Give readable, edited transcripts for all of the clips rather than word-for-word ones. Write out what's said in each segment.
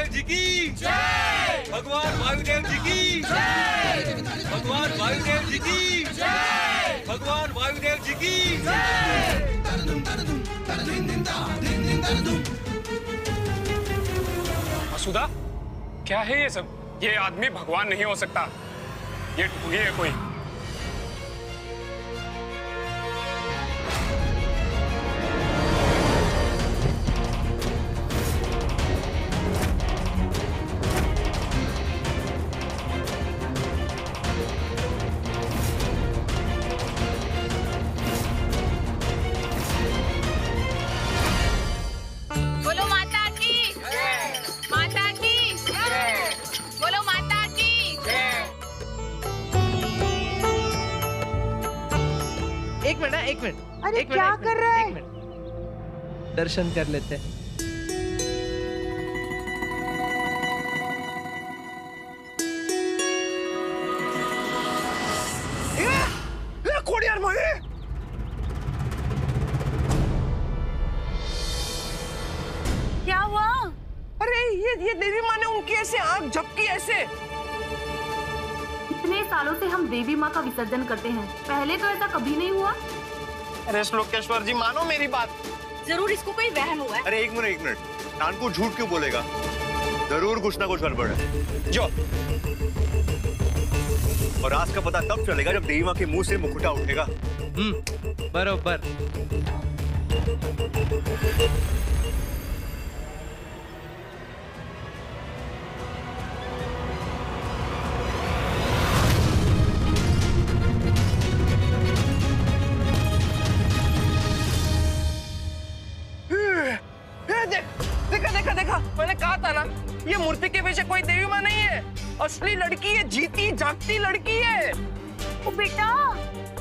वायुदेव जी की जय। भगवान वायुदेव जी की जय। भगवान वायुदेव जी की जय। भगवान वायुदेव जी की जय। वसुधा, क्या है ये सब? ये आदमी भगवान नहीं हो सकता, ये ठगी है कोई। बोलो माता की जय। माता की जय। बोलो माता की जय। एक मिनट, एक मिनट। अरे क्या कर रहा है? एक मिनट, दर्शन कर लेते हैं। खोड़ियार मोए, क्या हुआ? अरे ये देवी माँ ने उनकी ऐसे आंख झपकी ऐसे। इतने सालों से हम देवी माँ का विसर्जन करते हैं, पहले तो ऐसा कभी नहीं हुआ। अरे श्लोकेश्वर जी मानो मेरी बात। जरूर इसको कोई वहम हुआ है। अरे एक मिनट, नानकू झूठ क्यों बोलेगा? जरूर कुछ ना कुछ गड़बड़ है। जो और आज का पता तब चलेगा जब देवी माँ के मुंह से मुकुटा उठेगा। बरोबर। देखा, मैंने कहा था ना, ये मूर्ति के पीछे कोई देवी माँ नहीं है, असली लड़की है, जीती जागती लड़की है। ओ बेटा,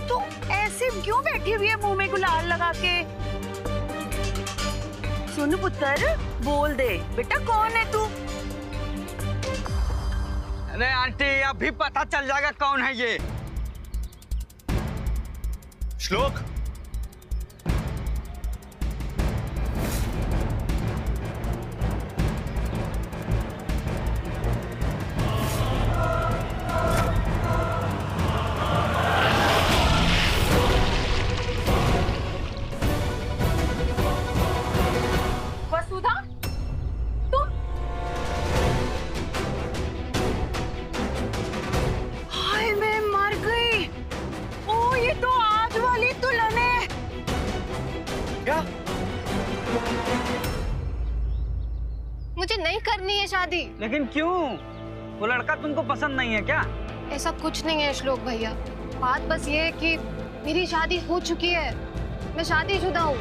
तू ऐसे क्यों बैठी हुई है मुंह में गुलाल लगा के? सुन पुत्र, बोल दे बेटा, कौन है तू? अरे आंटी, अभी पता चल जाएगा कौन है ये। श्लोक, वसुधा, तुम? हाय, मैं मर गई। ओ, ये तो आज वाली दुल्हन है। क्या? मुझे नहीं करनी है शादी। लेकिन क्यों? वो लड़का तुमको पसंद नहीं है क्या? ऐसा कुछ नहीं है श्लोक भैया, बात बस ये है कि मेरी शादी हो चुकी है, मैं शादीशुदा हूँ।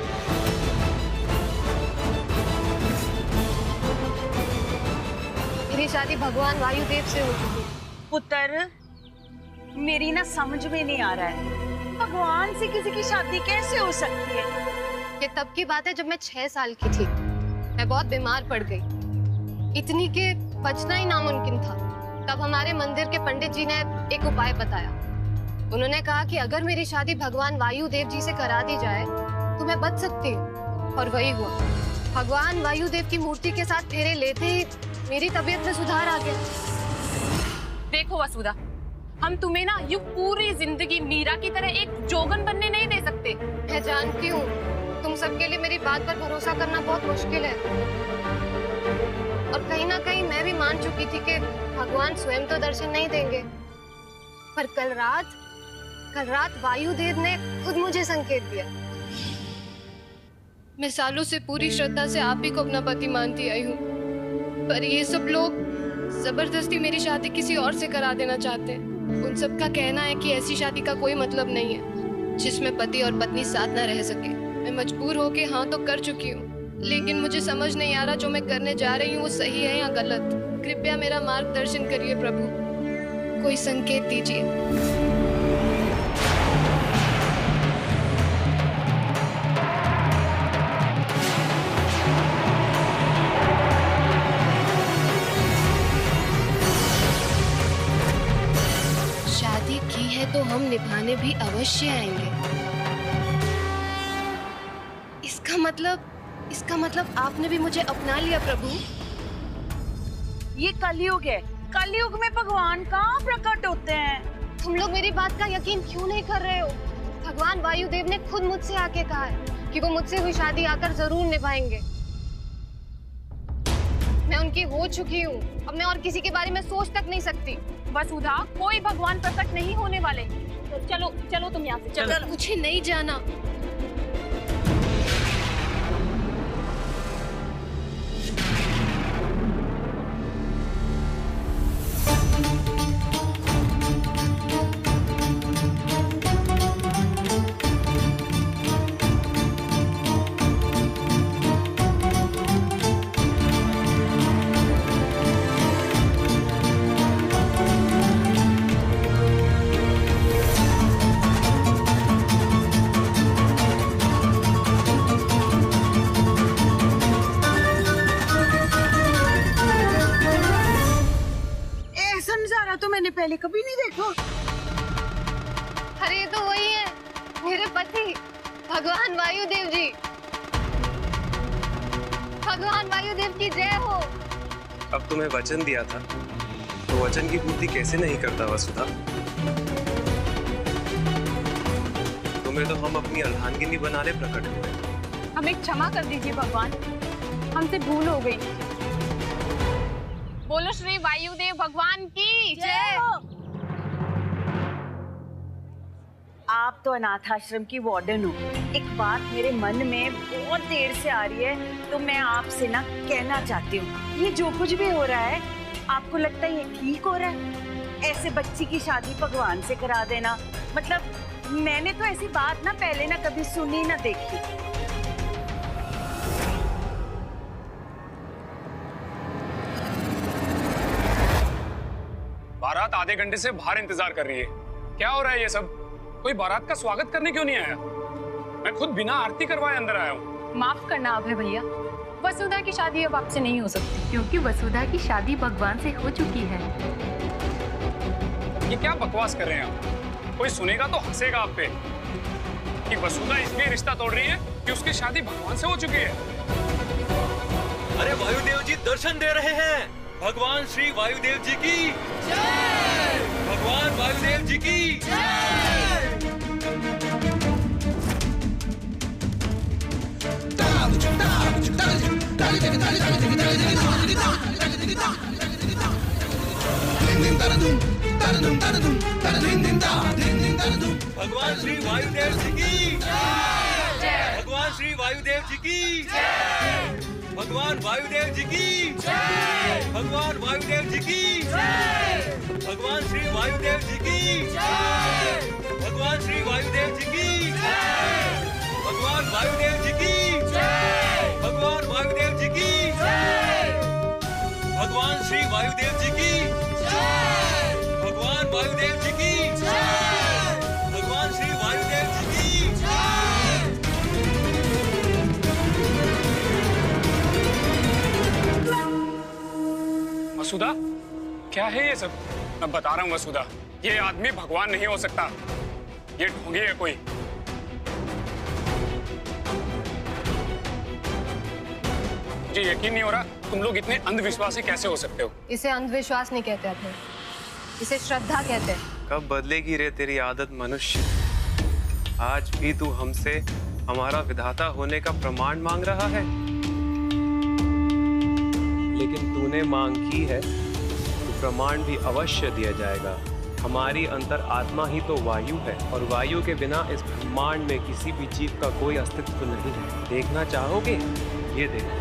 मेरी शादी भगवान वायुदेव से हो चुकी है। पुत्र, मेरी ना समझ में नहीं आ रहा है, भगवान से किसी की शादी कैसे हो सकती है? ये तब की बात है जब मैं 6 साल की थी। मैं बहुत बीमार पड़ गई, इतनी कि बचना ही नामुमकिन था। तब हमारे मंदिर के पंडित जी ने एक उपाय बताया। उन्होंने कहा कि अगर मेरी शादी भगवान वायुदेव जी से करा दी जाए तो मैं बच सकती हूँ, और वही हुआ। भगवान वायुदेव की मूर्ति के साथ फेरे लेते ही मेरी तबीयत में सुधार आ गया। देखो वसुधा, हम तुम्हें ना यूं पूरी जिंदगी मीरा की तरह एक जोगन बनने नहीं दे सकते। मैं जानती हूँ तुम सबके लिए मेरी बात पर भरोसा करना बहुत मुश्किल है, और कहीं ना कहीं मैं भी मान चुकी थी कि भगवान स्वयं तो दर्शन नहीं देंगे, पर कल रात वायुदेव ने खुद मुझे संकेत दिया। मैं सालों से पूरी श्रद्धा से आप ही को अपना पति मानती आई हूँ, पर ये सब लोग जबरदस्ती मेरी शादी किसी और से करा देना चाहते हैं। उन सब का कहना है कि ऐसी शादी का कोई मतलब नहीं है जिसमें पति और पत्नी साथ न रह सके। मैं मजबूर होके हाँ तो कर चुकी हूँ, लेकिन मुझे समझ नहीं आ रहा जो मैं करने जा रही हूँ वो सही है या गलत। कृपया मेरा मार्गदर्शन करिए प्रभु, कोई संकेत दीजिए। शादी की है तो हम निभाने भी अवश्य आएंगे। इसका मतलब आपने भी मुझे अपना लिया प्रभु। ये कलयुग है, कलयुग में भगवान कहाँ प्रकट होते हैं? तुम लोग मेरी बात का यकीन क्यों नहीं कर रहे हो? भगवान वायुदेव ने खुद मुझसे आके कहा है कि वो मुझसे हुई शादी आकर जरूर निभाएंगे। मैं उनकी हो चुकी हूँ, अब मैं और किसी के बारे में सोच तक नहीं सकती। वसुधा, कोई भगवान प्रकट नहीं होने वाले। तो चलो चलो तुम यहाँ से चलो। मुझे नहीं जाना। तो मैंने पहले कभी नहीं देखा। अरे ये तो वही है, मेरे पति भगवान वायुदेव जी। भगवान वायुदेव की जय हो। अब तुम्हें वचन दिया था तो वचन की पूर्ति कैसे नहीं करता वसुधा? तुम्हें तो हम अपनी अर्धांगिनी बनाने प्रकट हुए। हमें क्षमा कर दीजिए भगवान, हमसे भूल हो गई। बोलो श्री वायुदेव भगवान की जय हो। आप तो अनाथ आश्रम की वार्डन हो। एक बात मेरे मन में बहुत देर से आ रही है, तो मैं आपसे ना कहना चाहती हूँ, ये जो कुछ भी हो रहा है, आपको लगता है ये ठीक हो रहा है? ऐसे बच्ची की शादी भगवान से करा देना, मतलब मैंने तो ऐसी बात ना पहले ना कभी सुनी ना देखी। बारात आधे घंटे से बाहर इंतजार कर रही है। क्या हो रहा है ये सब? कोई बारात का स्वागत करने क्यों नहीं आया? मैं खुद बिना आरती करवाए अंदर आया हूँ। माफ करना अभय भैया, वसुधा की शादी अब आपसे नहीं हो सकती, क्योंकि वसुधा की शादी भगवान से हो चुकी है। ये क्या बकवास कर रहे हैं आप? कोई सुनेगा तो हंसेगा आप पे कि वसुधा इसलिए रिश्ता तोड़ रही है कि उसकी शादी भगवान से हो चुकी है। अरे वायुदेव जी दर्शन दे रहे हैं। भगवान श्री वायुदेव जी की जय। भगवान वायुदेव जी की जय। भगवान श्री वायुदेव जी की जय। भगवान श्री वायुदेव जी की जय। भगवान वायुदेव जी की जय। भगवान वायुदेव जी की जय। भगवान श्री वायुदेव जी की जय। भगवान श्री वायुदेव जी की जय। भगवान वायुदेव जी की जय। भगवान वायुदेव जी की जय। भगवान श्री वायुदेव जी की जय। भगवान वायुदेव जी की जय। भगवान श्री वायुदेव जी की जय। वसुधा, क्या है ये सब? मैं बता रहा हूँ वसुधा, ये आदमी भगवान नहीं हो सकता। ये ढोंगी है कोई। मुझे यकीन नहीं हो रहा, तुम लोग इतने अंधविश्वासी कैसे हो सकते हो? इसे अंधविश्वास नहीं कहते अपने, इसे श्रद्धा कहते हैं। कब बदलेगी रे तेरी आदत मनुष्य? आज भी तू हमसे हमारा विधाता होने का प्रमाण मांग रहा है, लेकिन तूने मांग की है तो प्रमाण भी अवश्य दिया जाएगा। हमारी अंतर आत्मा ही तो वायु है, और वायु के बिना इस ब्रह्मांड में किसी भी जीव का कोई अस्तित्व नहीं है। देखना चाहोगे? ये देखो।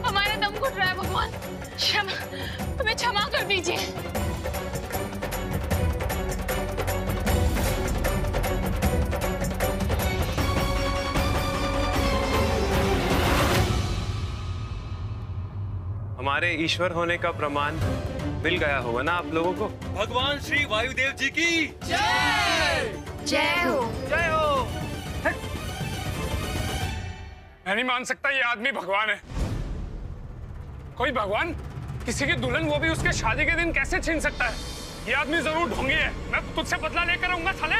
हमारा दम घुट रहा है भगवान, हमें क्षमा कर दीजिए। हमारे ईश्वर होने का प्रमाण मिल गया होगा ना आप लोगों को। भगवान श्री वायुदेव जी की जय हो। जय हो। मैं नहीं मान सकता ये आदमी भगवान है। कोई भगवान किसी की दुल्हन, वो भी उसके शादी के दिन, कैसे छीन सकता है? ये आदमी जरूर ढोंगी है। मैं तुझसे बदला लेकर आऊंगा साले।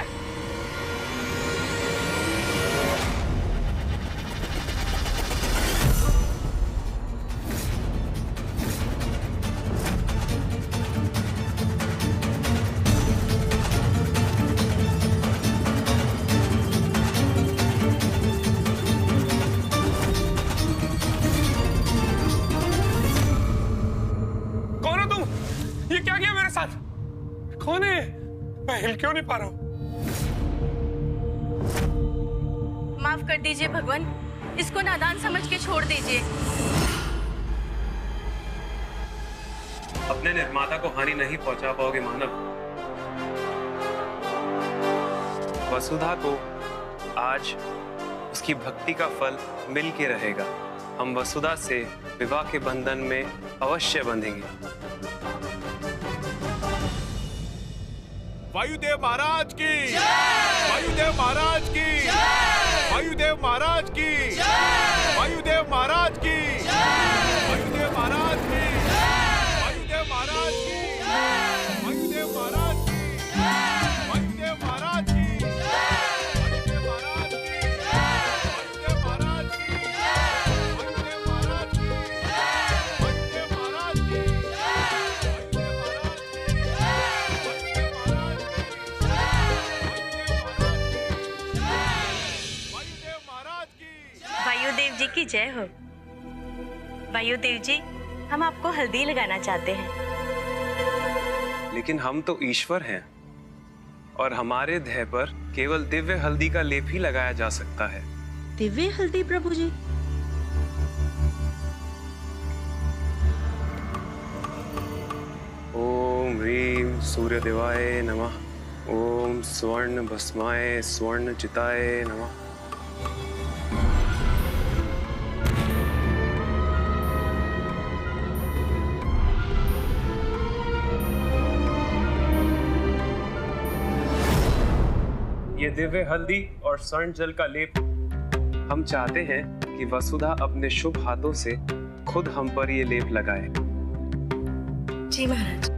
कौन है? मैं हिल क्यों नहीं पा रहा हूँ? माफ कर दीजिए भगवान, इसको नादान समझ के छोड़ दीजिए। अपने निर्माता को हानि नहीं पहुंचा पाओगे मानव। वसुधा को आज उसकी भक्ति का फल मिल के रहेगा। हम वसुधा से विवाह के बंधन में अवश्य बंधेंगे। वायुदेव महाराज की, वायुदेव महाराज की, वायुदेव महाराज की, वायुदेव महाराज की, वायुदेव महाराज की, वायुदेव महाराज की, वायुदेव महाराज की, वायुदेव महाराज की, वायुदेव महाराज की, वायुदेव महाराज की, वायुदेव महाराज की, वायुदेव महाराज की, वायुदेव जी की जय हो। वायुदेव जी, हम आपको हल्दी लगाना चाहते हैं। लेकिन हम तो ईश्वर हैं और हमारे देह पर केवल दिव्य हल्दी का लेप ही लगाया जा सकता है। दिव्य हल्दी प्रभु जी? ओम ह्रीं सूर्यदेवाय नमः। ओम स्वर्ण भस्माय स्वर्ण चिताय नमः। ये दिव्य हल्दी और स्वर्ण जल का लेप हम चाहते हैं कि वसुधा अपने शुभ हाथों से खुद हम पर ये लेप लगाए। जी महाराज।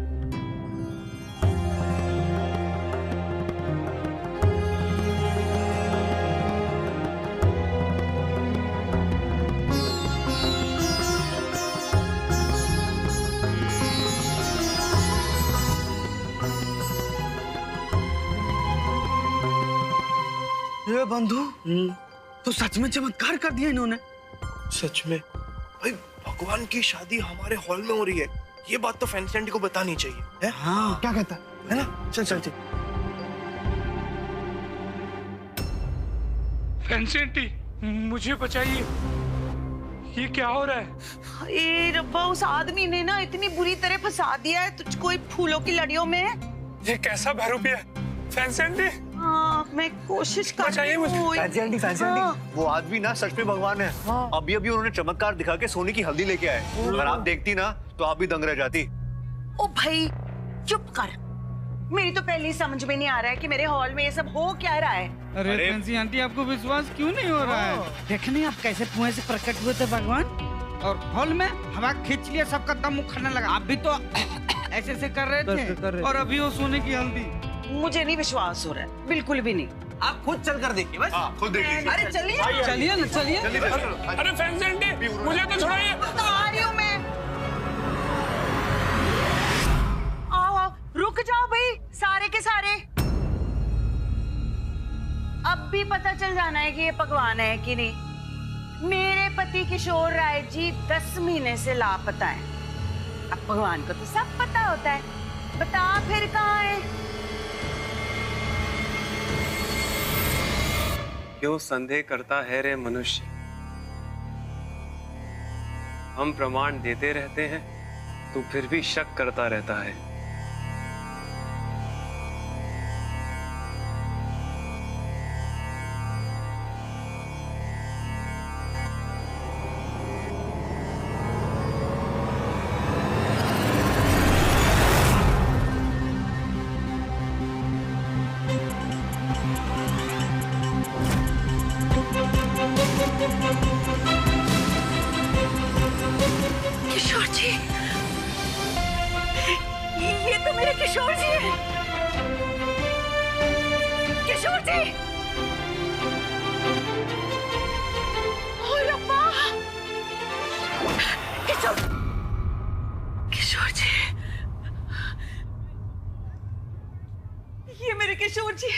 ये बंधु, तो सच में चमत्कार कर दिया इन्होंने। सच में भाई, भगवान की शादी हमारे हॉल में हो रही है। ये बात तो फैंसी आंटी को बतानी चाहिए है? हाँ। क्या कहता है ना? चल चल चल। फैंसी आंटी, मुझे बचाइए। ये क्या हो रहा है? ए रब्बा, उस आदमी ने ना इतनी बुरी तरह फंसा दिया है तुझको इन फूलों की लड़ियों में। ये कैसा बहरूपी है? फैंसी आंटी, मैं कोशिश कर रही हूँ। फैंसी आंटी, फैंसी आंटी, वो आदमी ना सच में भगवान है। अभी अभी उन्होंने चमत्कार दिखा के सोने की हल्दी लेके आए। अगर आप देखती ना तो आप भी दंग रह जाती। ओ भाई चुप कर, मेरी तो पहले ही समझ में नहीं आ रहा है कि मेरे हॉल में ये सब हो क्या रहा है। अरे फैंसी आंटी, आपको विश्वास क्यों नहीं हो रहा है? देखने आप कैसे कुएं से प्रकट हुए थे भगवान, और हॉल में हवा खींच लिया, सबका दम उखड़ने लगा। आप भी तो ऐसे ऐसे कर रहे थे, और अभी वो सोने की हल्दी। मुझे नहीं विश्वास हो रहा है, बिल्कुल भी नहीं। आप खुद चल कर देखिए बस। खुद देखिए। अरे चलिए चलिए ना, चलिए। अरे फैंसी आंटी, मुझे तो छोड़िए। आ रही हूँ मैं। आओ, रुक जाओ भाई, सारे के सारे। अब भी पता चल जाना है कि ये भगवान है कि नहीं। मेरे पति किशोर राय जी 10 महीने से लापता है। अब भगवान को तो सब पता होता है, बता फिर कहाँ है? क्यों संदेह करता है रे मनुष्य? हम प्रमाण देते रहते हैं, तू फिर भी शक करता रहता है। किशोर जी, किशोर जी, ओए अब्बा, किशोर, किशोर जी, ये मेरे किशोर जी,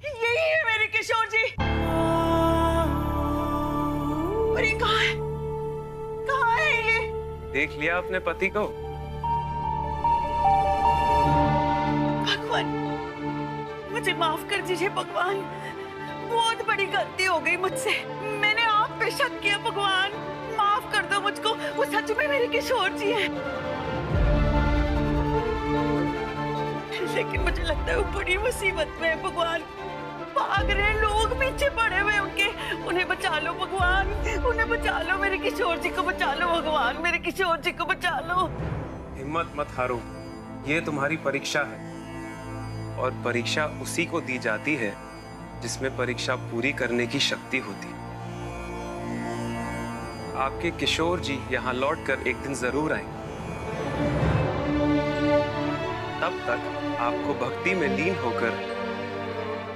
यही है मेरे किशोर जी। और ये कहाँ है? कहाँ है ये? देख लिया अपने पति को? भगवान, मुझे माफ कर दीजिए भगवान, बहुत बड़ी गलती हो गई मुझसे। मैंने आप पे शक किया भगवान, माफ कर दो मुझको। वो सच में मेरे किशोर जी हैं। लेकिन मुझे लगता है वो बड़ी मुसीबत में है भगवान। भाग रहे लोग, पीछे पड़े हुए उनके। उन्हें बचा लो भगवान, उन्हें बचा लो, मेरे किशोर जी को बचा लो भगवान, मेरे किशोर जी को बचा लो। हिम्मत मत हारो, ये तुम्हारी परीक्षा है और परीक्षा उसी को दी जाती है जिसमें परीक्षा पूरी करने की शक्ति होती। आपके किशोर जी यहाँ लौटकर एक दिन जरूर आएंगे। तब तक आपको भक्ति में लीन होकर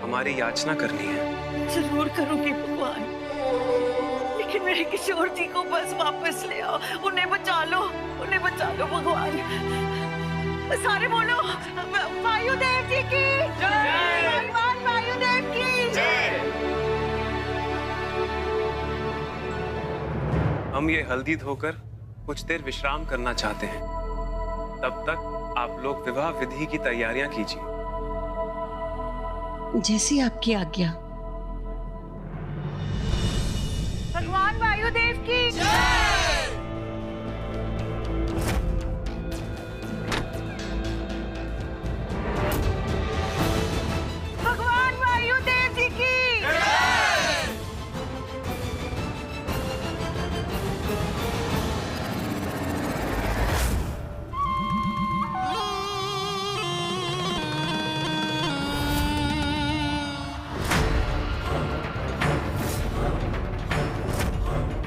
हमारी याचना करनी है। जरूर करूंगी भगवान, लेकिन मेरे किशोर जी को बस वापस ले आओ, उन्हें बचा लो, उन्हें बचा लो भगवान। सारे बोलो, वायुदेव जी की जय, भगवान वायुदेव की जय। हम ये हल्दी धोकर कुछ देर विश्राम करना चाहते हैं। तब तक आप लोग विवाह विधि की तैयारियां कीजिए। जैसी आपकी आज्ञा। भगवान वायुदेव की जय। भगवान वायुदेव जी की जय।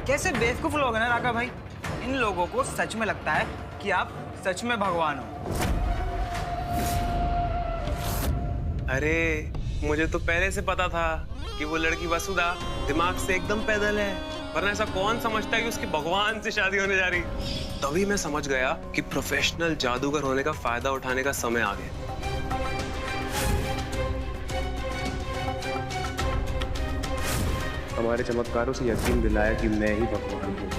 कैसे बेवकूफ लोग हैं ना राघव भाई। इन लोगों को सच में लगता है कि आप सच में भगवान हो। अरे मुझे तो पहले से पता था कि वो लड़की वसुधा दिमाग से एकदम पैदल है, वरना ऐसा कौन समझता है कि उसकी भगवान से शादी होने जा रही। तभी मैं समझ गया कि प्रोफेशनल जादूगर होने का फायदा उठाने का समय आ गया। हमारे चमत्कारों से यकीन दिलाया कि मैं ही भगवान हूँ।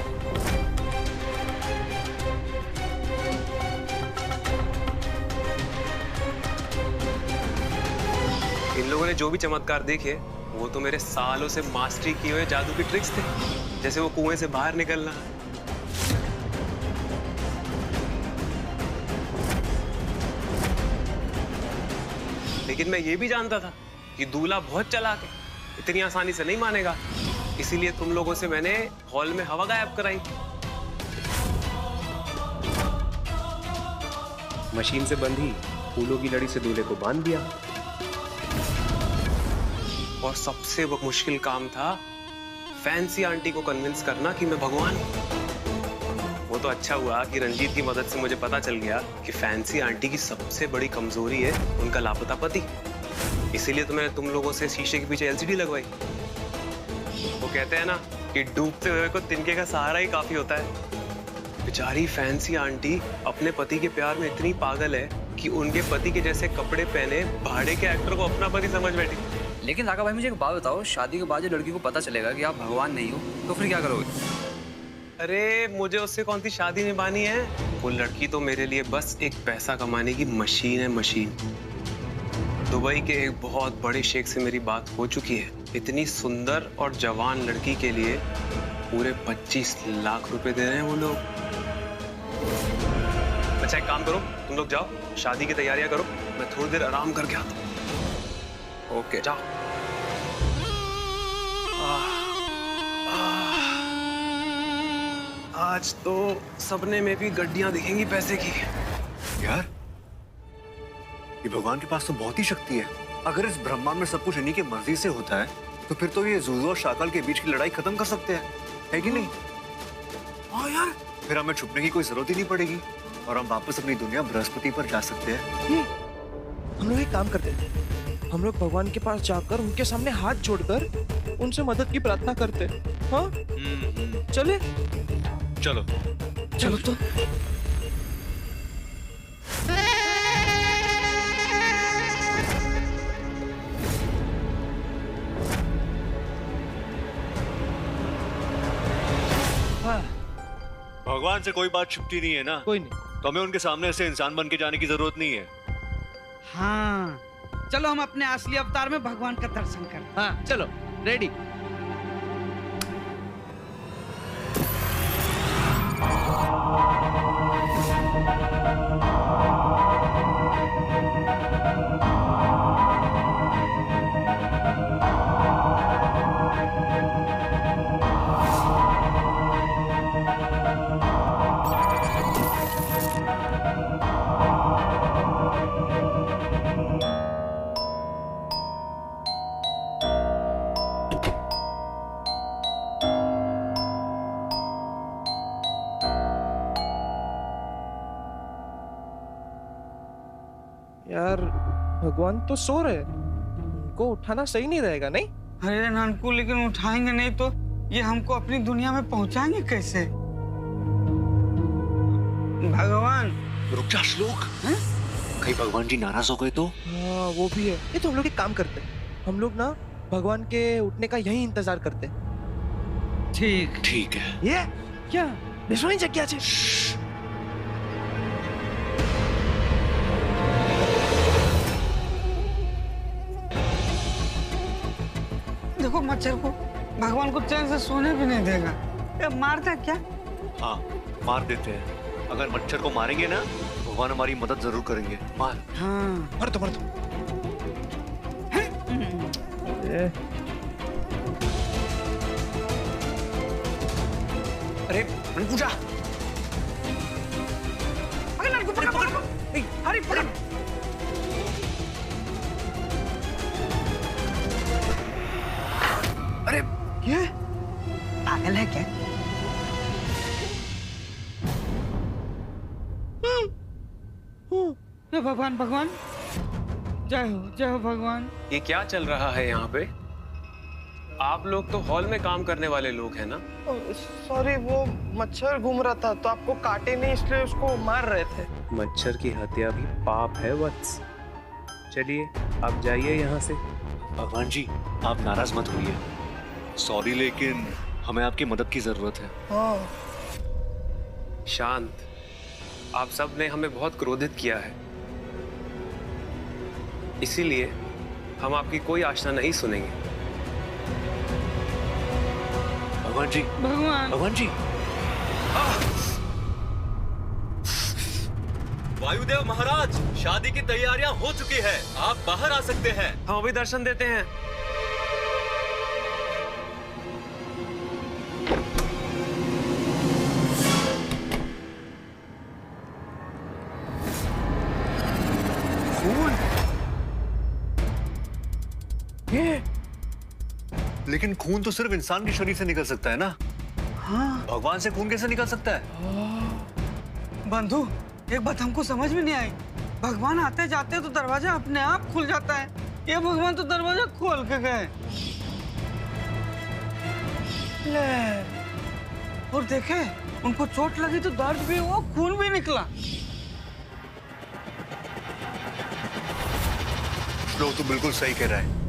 इन लोगों ने जो भी चमत्कार देखे वो तो मेरे सालों से मास्टरी किए हुए जादू की ट्रिक्स थे, जैसे वो कुएं से बाहर निकलना। लेकिन मैं ये भी जानता था कि दूल्हा बहुत चालाक है, इतनी आसानी से नहीं मानेगा। इसीलिए तुम लोगों से मैंने हॉल में हवा गायब कराई। मशीन से बंधी फूलों की लड़ी से दूल्हे को बांध दिया। और सबसे वो मुश्किल काम था फैंसी आंटी को कन्विंस करना कि मैं भगवान हूं। वो तो अच्छा हुआ कि रंजीत की मदद से मुझे पता चल गया कि फैंसी आंटी की सबसे बड़ी कमजोरी है उनका लापता पति। इसीलिए तो मैंने तुम लोगों से शीशे के पीछे एलसीडी लगवाई। वो कहते हैं ना कि डूबते हुए को तिनके का सहारा ही काफी होता है। बेचारी फैंसी आंटी अपने पति के प्यार में इतनी पागल है कि उनके पति के जैसे कपड़े पहने भाड़े के एक्टर को अपना पति समझ बैठी। लेकिन राघव भाई मुझे एक बात बताओ, शादी के बाद जो लड़की को पता चलेगा कि आप भगवान नहीं हो तो फिर क्या करोगे? अरे मुझे उससे कौन सी शादी निभानी है? वो लड़की तो मेरे लिए बस एक पैसा कमाने की मशीन है, मशीन। दुबई के एक बहुत बड़े शेख से मेरी बात हो चुकी है। इतनी सुंदर और जवान लड़की के लिए पूरे 25 लाख रुपए दे रहे हैं वो लोग। अच्छा एक काम करो, तुम लोग जाओ शादी की तैयारियां करो, मैं थोड़ी देर आराम करके आता हूँ। ओके जाओ। आज तो सपने में भी गड्डियां दिखेंगी पैसे की। यार ये भगवान के पास तो बहुत ही शक्ति है। अगर इस ब्रह्मांड में सब कुछ इन्हीं की मर्जी से होता है तो फिर तो ये ज़ूज़ू और शाकल के बीच की लड़ाई खत्म कर सकते हैं, है कि नहीं? हाँ यार, फिर हमें छुपने की कोई जरूरत ही नहीं पड़ेगी। और हम वापस अपनी दुनिया बृहस्पति पर जा सकते हैं। हम लोग एक काम करते हैं, हम लोग भगवान के पास जाकर उनके सामने हाथ जोड़कर उनसे मदद की प्रार्थना करते हैं। हाँ चले? चलो चलो तो। भगवान से कोई बात छुपती नहीं है ना? कोई नहीं। तो हमें उनके सामने ऐसे इंसान बन के जाने की जरूरत नहीं है। हाँ चलो हम अपने असली अवतार में भगवान का दर्शन करें। हाँ चलो रेडी। यार भगवान तो सो रहे, उनको उठाना सही नहीं रहेगा नहीं? अरे नानकू, लेकिन उठाएंगे नहीं तो ये हमको अपनी दुनिया में पहुंचाएंगे कैसे? भगवान रुक जा श्लोक, कहीं भगवान जी नाराज हो गए तो? हाँ वो भी है। ये तो हम लोग एक काम करते हैं, हम लोग ना भगवान के उठने का यही इंतजार करते हैं। ठीक है। ये क्या बेसुनी जगह છે? देखो मच्छर को, भगवान को चैन से सोने भी नहीं देगा। ये मारता क्या? हाँ मार देते हैं। अगर मच्छर को मारेंगे ना भगवान हमारी मदद जरूर करेंगे। मार। हाँ मार दो। अरे पूजा, अरे पकड़। अरे ये पागल है क्या? भगवान भगवान, जय हो भगवान। ये क्या चल रहा है यहाँ पे? आप लोग तो हॉल में काम करने वाले लोग हैं ना? सॉरी, वो मच्छर घूम रहा था तो आपको काटे नहीं इसलिए उसको मार रहे थे। मच्छर की हत्या भी पाप है वत्स। चलिए आप जाइए यहाँ से। भगवान जी आप नाराज मत होइए। सॉरी लेकिन हमें आपकी मदद की जरूरत है। हाँ। शांत, आप सब ने हमें बहुत क्रोधित किया है, इसीलिए हम आपकी कोई आशा नहीं सुनेंगे। भगवान जी, भगवान जी। वायुदेव महाराज, शादी की तैयारियां हो चुकी है, आप बाहर आ सकते हैं। हम अभी दर्शन देते हैं। ये लेकिन खून तो सिर्फ इंसान के शरीर से निकल सकता है ना? हाँ। भगवान से खून कैसे निकल सकता है? बंधु, एक बात हमको समझ में नहीं आई। भगवान आते जाते तो दरवाजा अपने आप खुल जाता है, ये भगवान तो दरवाजा खोल के गए। ले, और देखे उनको चोट लगी तो दर्द भी हुआ, खून भी निकला। लोग तो बिल्कुल सही कह रहा है।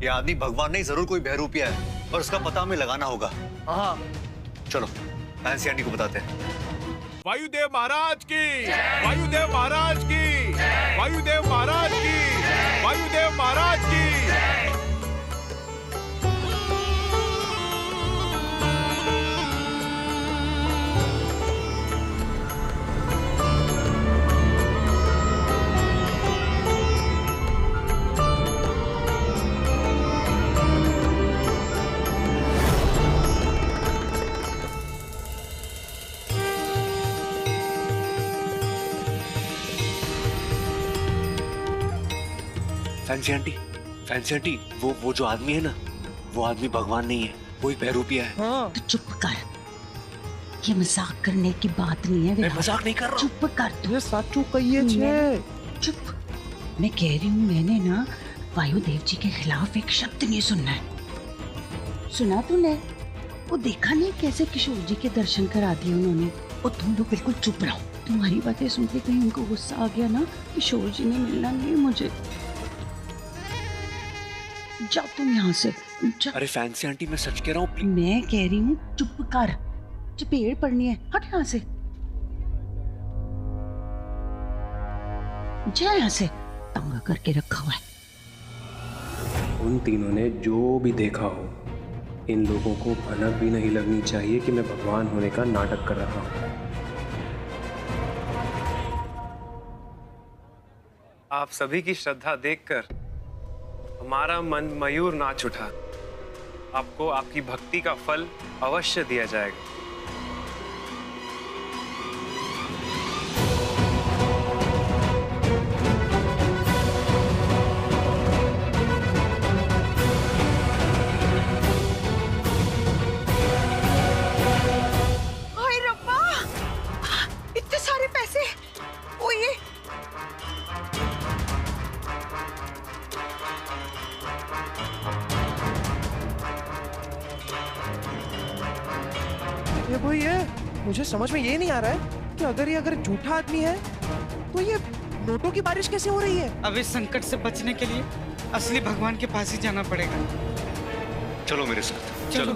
ये आदमी भगवान नहीं जरूर कोई बहरूपिया है और उसका पता हमें लगाना होगा। हाँ चलो नैन्सी आंटी को बताते हैं। वायुदेव महाराज की, वायुदेव महाराज की, वायुदेव महाराज की, वायुदेव महाराज की। फैंसी आंटी, वो जो आदमी है ना, वो आदमी भगवान नहीं है, वो एक बहरूपिया है। हाँ। तो चुप कर। ये मजाक करने की बात नहीं है विराट। मजाक नहीं कर रहा। चुप कर तू। ये साचू कहिए छे। चुप। मैं कह रही हूँ मैंने ना वायुदेव जी के खिलाफ एक शब्द नहीं सुनना है। सुना तूने? वो देखा नहीं कैसे किशोर जी के दर्शन करा दिए उन्होंने। और तुम लोग बिल्कुल चुप रहो। तुम्हारी बातें सुन के कहीं उनको गुस्सा आ गया ना, किशोर जी ने मिलना नहीं मुझे। जाओ तुम यहाँ से। अरे फैंसी आंटी मैं सच कह रहा हूँ। मैं कह रही हूँ चुप कर, चपेड़ पड़नी है, हट यहाँ से, जा यहाँ से, तंग करके रखा हुआ है। उन तीनों ने जो भी देखा हो, इन लोगों को भनक भी नहीं लगनी चाहिए कि मैं भगवान होने का नाटक कर रहा हूँ। आप सभी की श्रद्धा देखकर हमारा मन मयूर नाच उठा। आपको आपकी भक्ति का फल अवश्य दिया जाएगा। हाय रब्बा, इतने सारे पैसे। ओ ये कोई है? मुझे समझ में ये नहीं आ रहा है कि अगर झूठा आदमी है तो ये नोटों की बारिश कैसे हो रही है? अब इस संकट से बचने के लिए असली भगवान के पास ही जाना पड़ेगा। चलो मेरे साथ। चलो।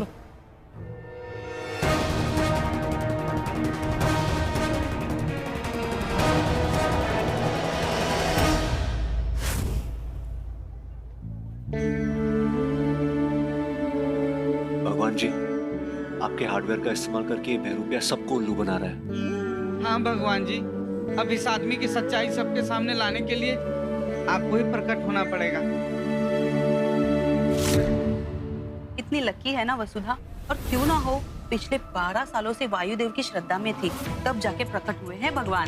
भगवान जी, आपके हार्डवेयर का इस्तेमाल करके ये बहरूपिया सबको उल्लू बना रहा है। हाँ भगवान जी, अब इस आदमी की सच्चाई सबके सामने लाने के लिए आपको ही प्रकट होना पड़ेगा। इतनी लकी है ना वसुधा, और क्यों ना हो, पिछले 12 सालों से वायुदेव की श्रद्धा में थी, तब जाके प्रकट हुए हैं भगवान।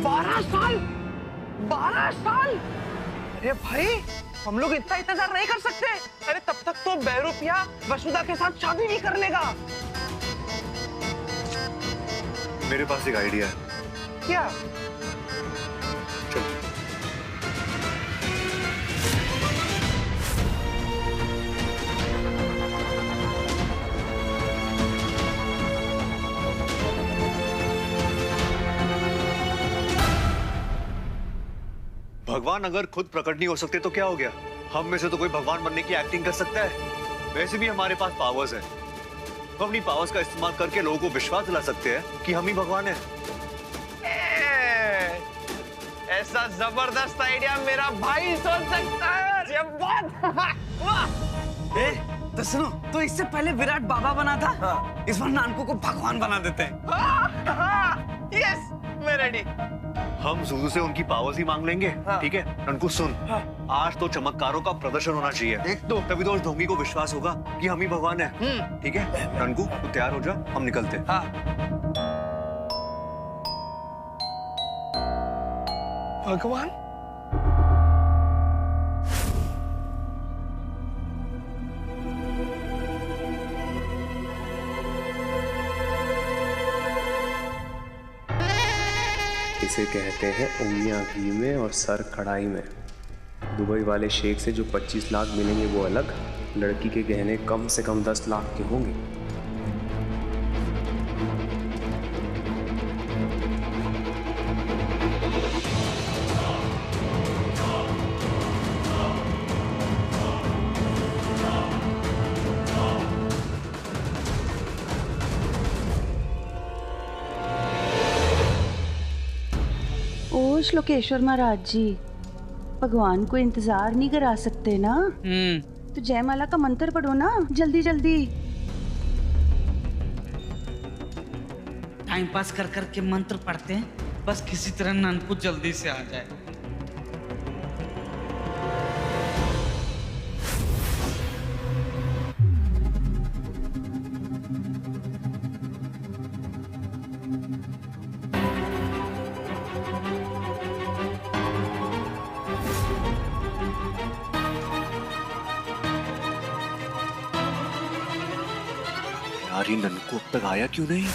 12 साल? 12 साल? अरे भाई, हम लोग इतना इंतजार नहीं कर सकते। अरे तब तक तो बहरूपिया वसुधा के साथ शादी भी कर लेगा। मेरे पास एक आइडिया है। क्या? चलो। भगवान अगर खुद प्रकट नहीं हो सकते तो क्या हो गया? हम में से तो कोई भगवान बनने की एक्टिंग कर सकता है। वैसे भी हमारे पास पावर्स है, हम अपनी पावर्स का इस्तेमाल करके लोगों को विश्वास दिला सकते हैं कि हम ही भगवान हैं। ऐसा जबरदस्त आइडिया मेरा भाई सोच सकता है। ये बहुत तो सुनो, तो इससे पहले विराट बाबा बना था। हाँ। इस बार नानकू को भगवान बना देते हैं। यस, मैं रेडी। हम ज़ूज़ू से उनकी पावर्स ही मांग लेंगे। हाँ। ठीक है ननकू सुन। हाँ। आज तो चमत्कारों का प्रदर्शन होना चाहिए। देख तो तभी तो उस ढोंगी को विश्वास होगा कि हम ही भगवान हैं। ठीक है ननकू, तू तैयार हो जा, हम निकलते हैं। हाँ। भगवान? इसे कहते हैं उंगलियां घी में और सर कढ़ाई में। दुबई वाले शेख से जो 25 लाख मिलेंगे वो अलग, लड़की के गहने कम से कम 10 लाख के होंगे। श्लोकेश्वर महाराज जी, भगवान को इंतजार नहीं करा सकते ना? तो जयमाला का मंत्र पढ़ो ना जल्दी जल्दी। टाइम पास कर कर के मंत्र पढ़ते हैं, बस किसी तरह नानकू जल्दी से आ जाए। यार ये ननकू अब तक आया क्यों नहीं?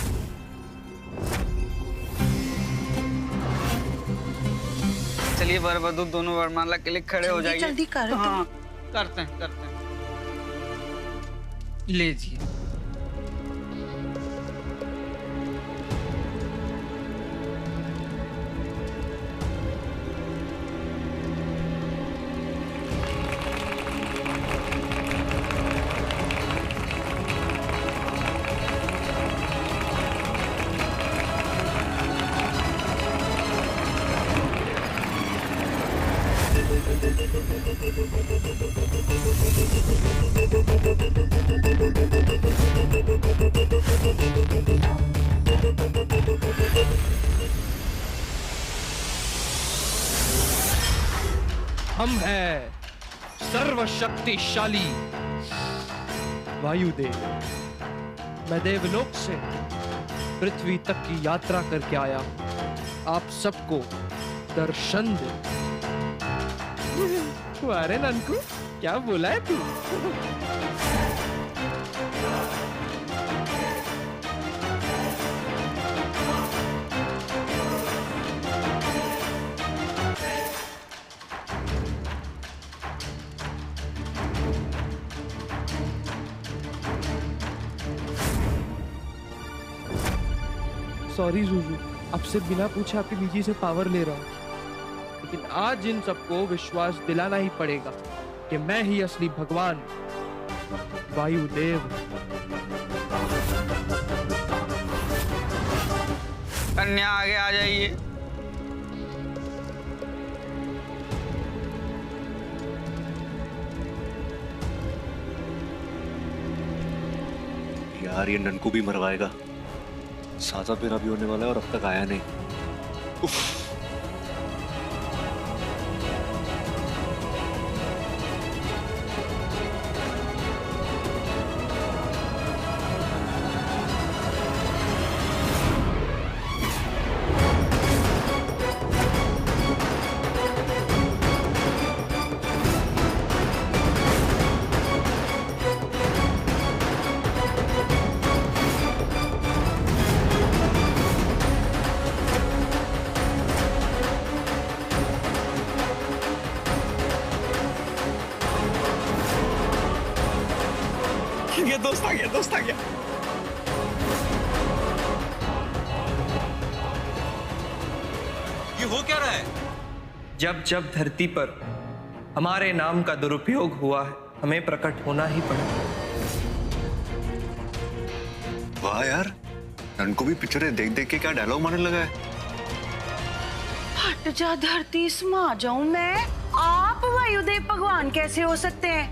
चलिए बरबदू दोनों वरमाला के लिए खड़े हो जाइए। जल्दी कर। हाँ, करते हैं। लीजिए। हम हैं सर्वशक्तिशाली वायुदेव। मैं देवलोक से पृथ्वी तक की यात्रा करके आया हूं आप सबको दर्शन दे। अरे ननकू क्या बोला है तू? सॉरी जूजू, आपसे बिना पूछे आपकी बीजी से पावर ले रहा हूँ, लेकिन आज इन सबको विश्वास दिलाना ही पड़ेगा कि मैं ही असली भगवान वायुदेव। कन्या आगे आ जाइए। यार ये ननकू भी मरवाएगा। साजा मेरा भी होने वाला है और अब तक आया नहीं। उफ। दोस्त आ गया। ये हो क्या रहा है? जब जब धरती पर हमारे नाम का दुरुपयोग हुआ है, हमें प्रकट होना ही पड़ा। वाह यार, ननकू भी पिक्चरें देख देख के क्या डायलॉग मारने लगा है। हट जा धरती, इसमें आ जाऊं मैं। आप वायुदेव भगवान कैसे हो सकते हैं?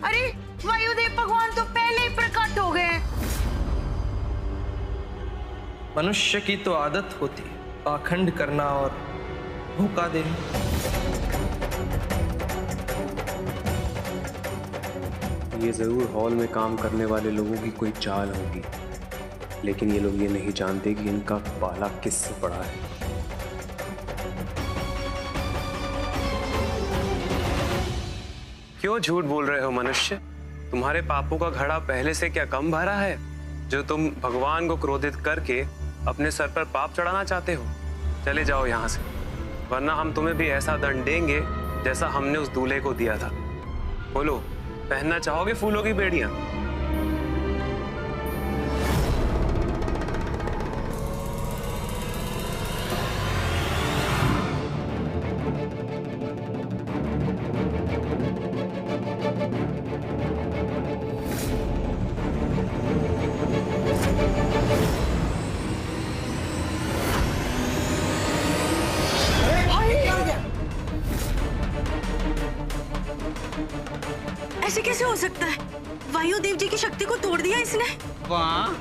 अरे वायुदेव भगवान तो पहले ही प्रकट हो गए। मनुष्य की तो आदत होती है पाखंड करना और धोखा देना। ये जरूर हॉल में काम करने वाले लोगों की कोई चाल होगी, लेकिन ये लोग ये नहीं जानते कि इनका पाला किससे पड़ा है। क्यों झूठ बोल रहे हो मनुष्य? तुम्हारे पापों का घड़ा पहले से क्या कम भरा है, जो तुम भगवान को क्रोधित करके अपने सर पर पाप चढ़ाना चाहते हो? चले जाओ यहाँ से, वरना हम तुम्हें भी ऐसा दंड देंगे जैसा हमने उस दूल्हे को दिया था। बोलो, पहनना चाहोगे फूलों की बेड़ियां? ऐसे कैसे हो सकता है? वायुदेव जी की शक्ति को तोड़ दिया इसने। वाह,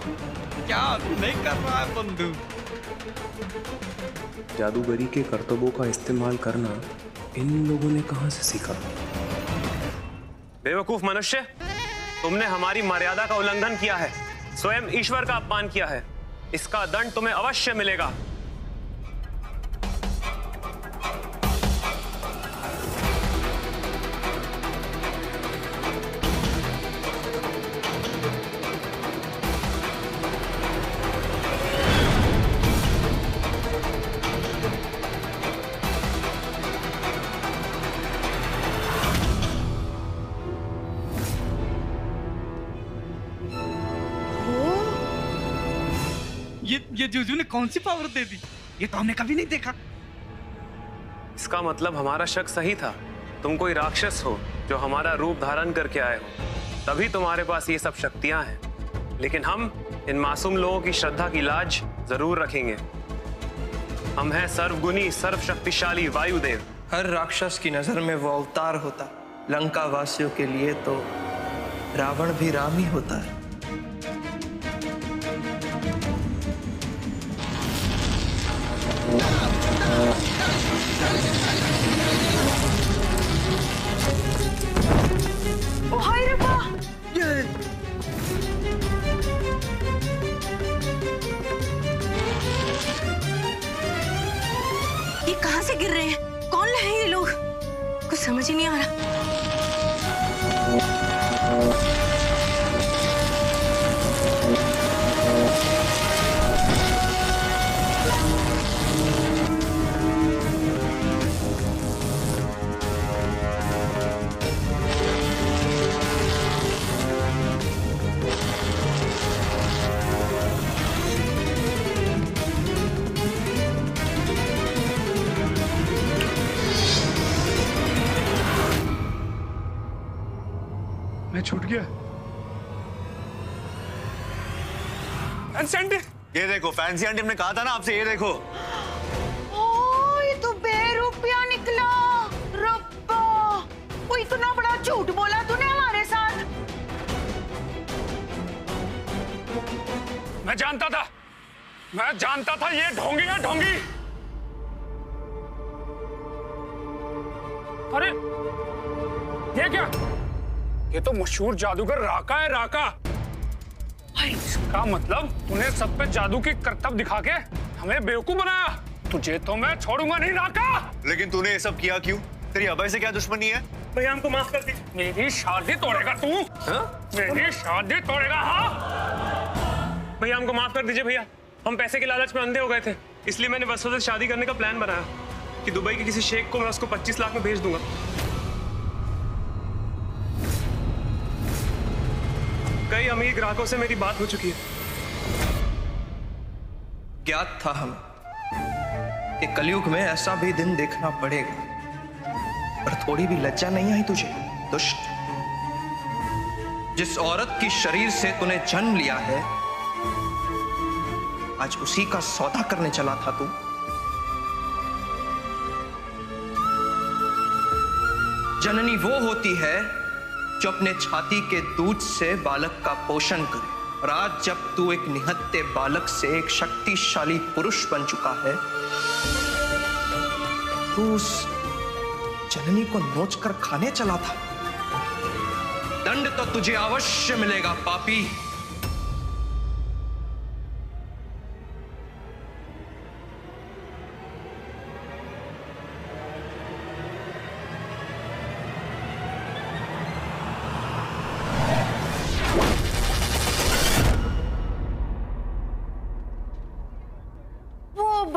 क्या नहीं कर रहा है बंधु। जादूगरी के करतबों का इस्तेमाल करना इन लोगों ने कहां से सीखा? बेवकूफ मनुष्य, तुमने हमारी मर्यादा का उल्लंघन किया है, स्वयं ईश्वर का अपमान किया है। इसका दंड तुम्हें अवश्य मिलेगा। ये जूजू ने कौन सी पावर दे दी? ये तो हमने कभी नहीं देखा। इसका मतलब हमारा शक सही था। तुम कोई राक्षस हो जो हमारा रूप धारण करके आए हो, तभी तुम्हारे पास ये सब शक्तियां हैं। लेकिन हम इन मासूम लोगों की श्रद्धा की लाज जरूर रखेंगे। हम हैं सर्वगुणी सर्वशक्तिशाली वायुदेव। हर राक्षस की नजर में वो अवतार होता, लंका वासियों के लिए तो रावण भी राम ही होता है। ओ हाय रे बा! ये कहाँ से गिर रहे हैं? कौन है ये लोग? कुछ समझ ही नहीं आ रहा। मैं छूट गया। फैंसी आंटी, ये देखो फैंसी आंटी, हमने कहा था ना आपसे, ये देखो। ओ, ये तो बेरुपया निकला। रब्बा, वो इतना बड़ा झूठ बोला तूने हमारे साथ। मैं जानता था ये ढोंगी है, ढोंगी। अरे ये क्या? ये तो मशहूर जादूगर राका है, राका। इसका मतलब तूने सब पे जादू की करतब दिखा के हमें बेवकूफ बनाया। तुझे तो मैं छोड़ूंगा नहीं, राका। लेकिन तूने ये सब किया क्यों? तेरी अभय से क्या दुश्मनी है? भैया हमको माफ कर दी। मेरी शादी तोड़ेगा तू? मेरी शादी तोड़ेगा? हाँ भैया हमको माफ कर दीजिए भैया। हम पैसे के लालच में अंधे हो गए थे, इसलिए मैंने वसु से शादी करने का प्लान बनाया कि दुबई के किसी शेख को मैं उसको 25 लाख में भेज दूंगा। कई अमीर ग्राहकों से मेरी बात हो चुकी है। ज्ञात था हमें कि कलयुग में ऐसा भी दिन देखना पड़ेगा, पर थोड़ी भी लज्जा नहीं आई तुझे, दुष्ट। जिस औरत की शरीर से तूने जन्म लिया है, आज उसी का सौदा करने चला था तू। जननी वो होती है जो अपने छाती के दूध से बालक का पोषण करे, और आज जब तू एक निहत्थे बालक से एक शक्तिशाली पुरुष बन चुका है, तू उस जननी को नोच कर खाने चला था। दंड तो तुझे अवश्य मिलेगा पापी।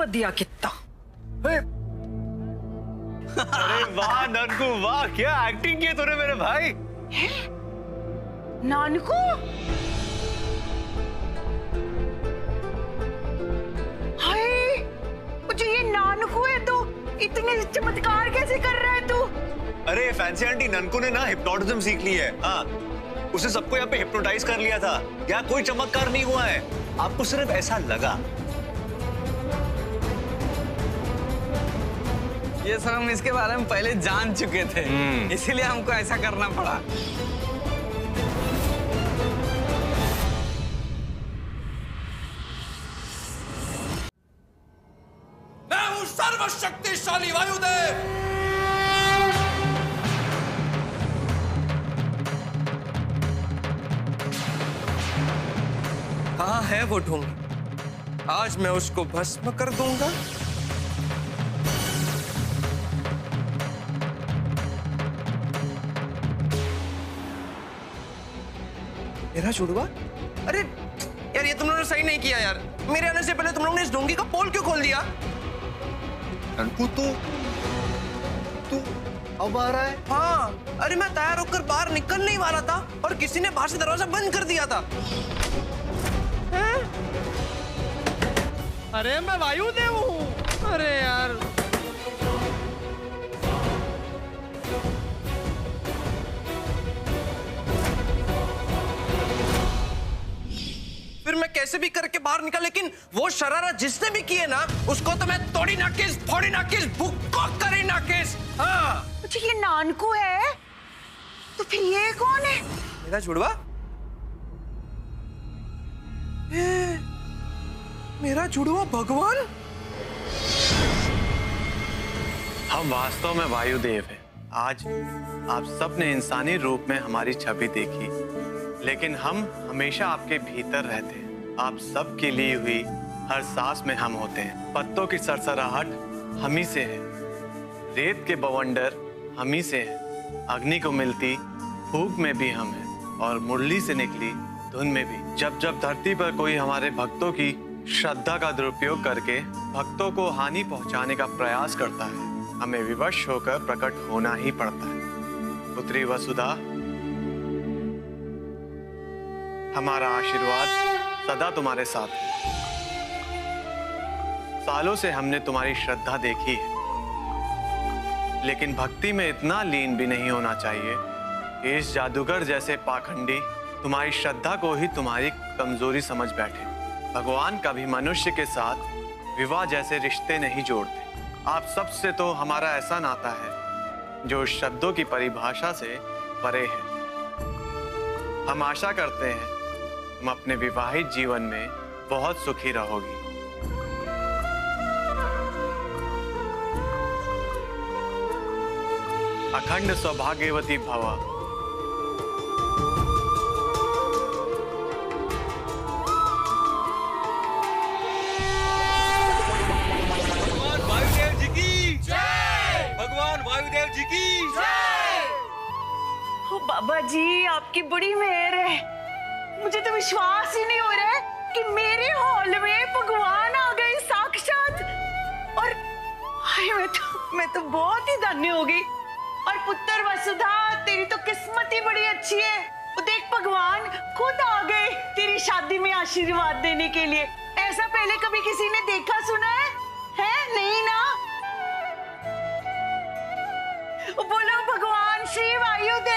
दिया कितना। अरे वाह ननकू, वाह क्या एक्टिंग की तूने मेरे भाई। नानकू, हाय, जो ये नानकू है तो इतने चमत्कार कैसे कर रहा है तू? अरे फैंसी आंटी, ननकू ने ना हिप्नोटिज्म सीख ली है। हाँ, उसे सबको यहाँ पे हिप्नोटाइज कर लिया था। यहाँ कोई चमत्कार नहीं हुआ है, आपको सिर्फ ऐसा लगा। ये सब हम इसके बारे में पहले जान चुके थे, इसीलिए हमको ऐसा करना पड़ा। मैं हूं सर्वशक्तिशाली वायुदेव। कहाँ है वो ढोंगी? आज मैं उसको भस्म कर दूंगा। मेरा जुड़वा? अरे यार, ये तुम लोगों ने सही नहीं किया यार। मेरे आने से पहले तुम लोगों ने इस ढोंगी का पोल क्यों खोल दिया? ननकू तू अब आ रहा है? हाँ, अरे मैं तैयार होकर बाहर निकल नहीं वाला था और किसी ने बाहर से दरवाजा बंद कर दिया था। अरे मैं वायुदेव हूँ। अरे यार फिर मैं कैसे भी करके बाहर निकल, लेकिन वो शरारत जिसने भी की है ना, उसको तो मैं तोड़ी नाकिस, फोड़ी नाकिस, बुक्को करी नाकिस। हाँ। अच्छा ये नानकू है, तो फिर ये कौन है? मेरा जुड़वा? मेरा जुड़वा भगवान? हम वास्तव में वायुदेव हैं। आज आप सब ने इंसानी रूप में हमारी छवि देखी, लेकिन हम हमेशा आपके भीतर रहते हैं। आप सब की ली हुई हर सांस में हम होते हैं। पत्तों की सरसराहट हम ही से है, रेत के बवंडर हम ही से है, अग्नि को मिलती फूंक में भी हम हैं, और मुरली से निकली धुन में भी। जब जब धरती पर कोई हमारे भक्तों की श्रद्धा का दुरुपयोग करके भक्तों को हानि पहुंचाने का प्रयास करता है, हमें विवश होकर प्रकट होना ही पड़ता है। पुत्री वसुधा, हमारा आशीर्वाद सदा तुम्हारे साथ है। सालों से हमने तुम्हारी श्रद्धा देखी है, लेकिन भक्ति में इतना लीन भी नहीं होना चाहिए कि इस जादूगर जैसे पाखंडी तुम्हारी श्रद्धा को ही तुम्हारी कमजोरी समझ बैठे। भगवान कभी मनुष्य के साथ विवाह जैसे रिश्ते नहीं जोड़ते। आप सबसे तो हमारा ऐसा नाता है जो शब्दों की परिभाषा से परे है। हम आशा करते हैं तुम अपने विवाहित जीवन में बहुत सुखी रहोगी। अखंड सौभाग्यवती भव। भगवान वायुदेव जी की जय। ओ बाबा जी, आपकी बड़ी मेहर है। मुझे तो विश्वास ही नहीं हो रहा है कि मेरे हॉल में भगवान आ गए साक्षात। और मैं तो बहुत ही धन्य हो गई। और पुत्र वसुधा, तेरी तो किस्मत ही बड़ी अच्छी है। वो देख, भगवान खुद आ गए तेरी शादी में आशीर्वाद देने के लिए। ऐसा पहले कभी किसी ने देखा सुना है? नहीं ना? बोलो भगवान श्री वायुदेव